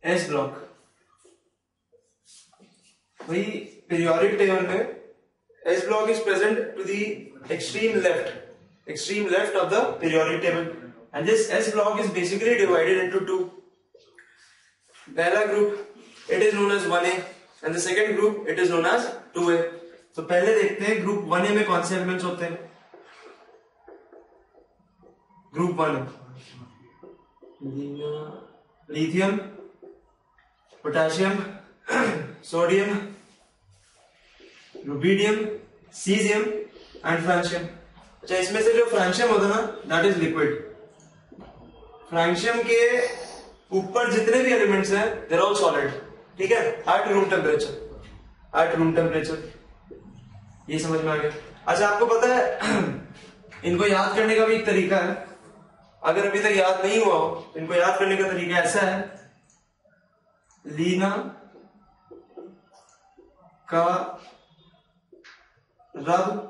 S block. वही periodic table में S block is present to the extreme left of the periodic table, and this S block is basically divided into two. पहला group it is known as 1A and the second group it is known as 2A. तो पहले देखते हैं group 1A में कौन से elements होते हैं। Group 1 lithium, potassium, sodium, rubidium, caesium and francium. अच्छा, इसमें से जो फ्रांशियम होता है ना, दैट इज लिक्विड। फ्रांशियम के ऊपर जितने भी एलिमेंट्स हैं दे आर ऑल सॉलिड, ठीक है, एट रूम टेम्परेचर। ये समझ में आ गया। अच्छा, आपको पता है इनको याद करने का भी एक तरीका है। अगर अभी तक याद नहीं हुआ हो, इनको याद करने का तरीका ऐसा है, लीना का रब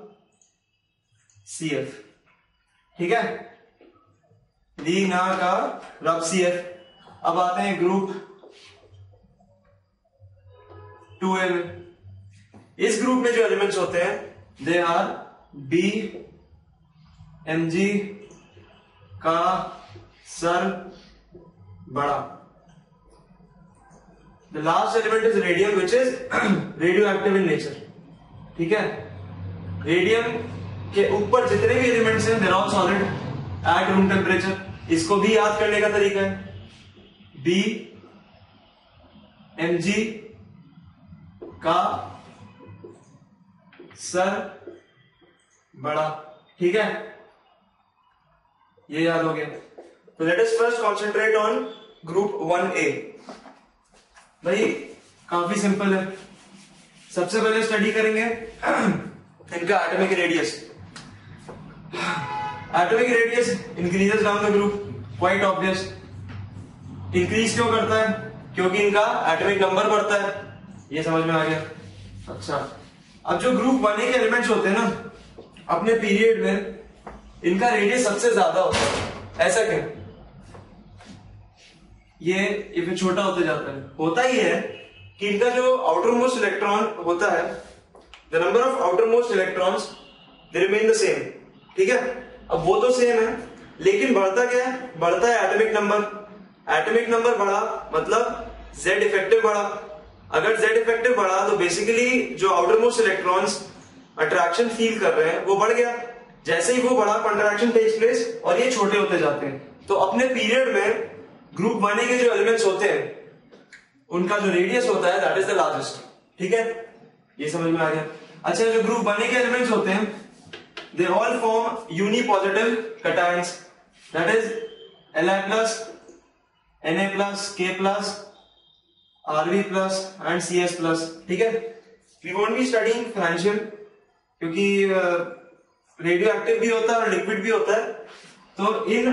CF, ठीक है, लीना का रब CF। अब आते हैं ग्रुप 2A में। इस ग्रुप में जो एलिमेंट्स होते हैं दे आर B Mg का सर बड़ा। The last element is radium which is radioactive in nature, ठीक है। रेडियम के ऊपर जितने भी एलिमेंट्स हैं there all solid at room temperature. इसको भी याद करने का तरीका है, B Mg का सर बड़ा, ठीक है, ये याद हो गया। तो let us first concentrate on group 1A। भाई काफी सिंपल है। सबसे पहले स्टडी करेंगे इनका atomic radius. Atomic radius increases down the group, quite obvious. Increase क्यों करता है? क्योंकि इनका एटॉमिक नंबर बढ़ता है। ये समझ में आ गया। अच्छा, अब जो ग्रुप 1A के एलिमेंट्स होते हैं ना, अपने पीरियड में इनका रेडियस सबसे ज्यादा होता है। ऐसा क्यों? ये फिर छोटा होते जाता है। होता ही है कि इनका जो आउटर मोस्ट इलेक्ट्रॉन होता है, the number of outer most electrons they remain the same, ठीक है। अब वो तो सेम है, लेकिन बढ़ता क्या है? बढ़ता है एटॉमिक नंबर। एटॉमिक नंबर बढ़ा मतलब Z इफेक्टिव बढ़ा। अगर Z इफेक्टिव बढ़ा तो बेसिकली जो outer most electrons attraction feel कर रहे हैं वो बढ़ गया। जैसे ही वो बढ़ा, कंट्रैक्शन टेक्स प्लेस और ये छोटे होते जाते हैं। तो अपने पीरियड में ग्रुप 1A के जो एलिमेंट्स होते हैं उनका जो रेडियस होता है दैट इज द लार्जेस्ट, ठीक है। ये समझ में आ गया। अच्छा, जो ग्रुप 1A के एलिमेंट्स होते हैं they all form unipositive cations, that is Li+, Na+, K+, Rb+ and Cs+, ठीक है। We won't be studying francium क्योंकि रेडियो एक्टिव भी होता है और लिक्विड भी होता है। तो इन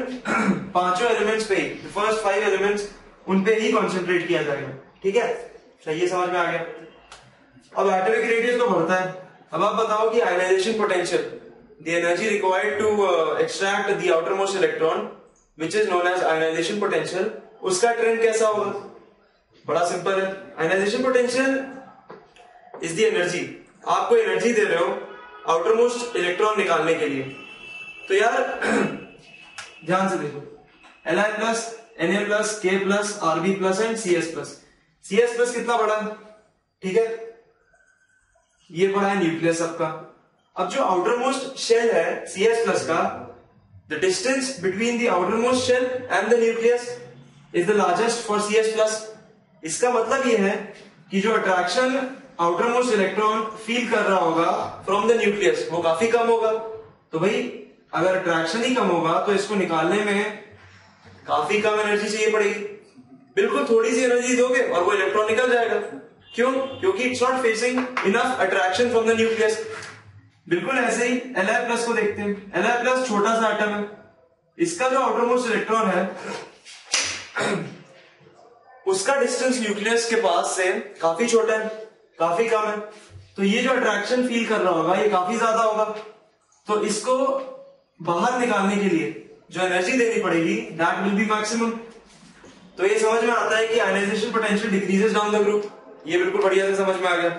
पांचों एलिमेंट्स पे, फर्स्ट 5 एलिमेंट्स, उन पे ही कॉन्सेंट्रेट किया जाएगा, ठीक है। सही है, समझ में आ गया। अब एटॉमिक रेडियस तो बढ़ता है। अब आप बताओ कि ionisation potential, the energy required to extract the outermost electron which is known as ionisation potential, उसका ट्रेंड कैसा होगा? बड़ा सिंपल है। Ionisation potential is the energy. आपको एनर्जी दे रहे हो आउटर मोस्ट इलेक्ट्रॉन निकालने के लिए। तो यार ध्यान से देखो, Li+, Na+, K+, Rb+ and Cs+। Cs+ कितना बड़ा है? ठीक है, ये बड़ा है न्यूक्लियस सबका। अब जो आउटर मोस्ट शेल है Cs+ का, the distance between the outermost shell and the nucleus is the largest for Cs+। इसका मतलब ये है कि जो attraction outermost electron feel कर रहा होगा फ्रॉम द न्यूक्लियस वो काफी कम होगा। तो भाई अगर अट्रैक्शन ही कम होगा तो इसको निकालने में काफी कम एनर्जी चाहिए पड़ेगी। बिल्कुल थोड़ी सी एनर्जी दोगे और वो इलेक्ट्रॉन निकल जाएगा। क्यों? क्योंकि it's not facing enough attraction from the nucleus. बिल्कुल ऐसे ही Li+ को देखते हैं। Li+ छोटा सा एटम है, इसका जो आउटर मोस्ट इलेक्ट्रॉन है उसका डिस्टेंस न्यूक्लियस के पास से काफी छोटा है, काफी कम है। तो ये जो अट्रैक्शन फील कर रहा होगा ये काफी ज्यादा होगा। तो इसको बाहर निकालने के लिए जो एनर्जी देनी पड़ेगी दैट विल बी मैक्सिमम। तो ये समझ में आता है कि ionisation potential decreases down the group. ये बिल्कुल बढ़िया से समझ में आ गया।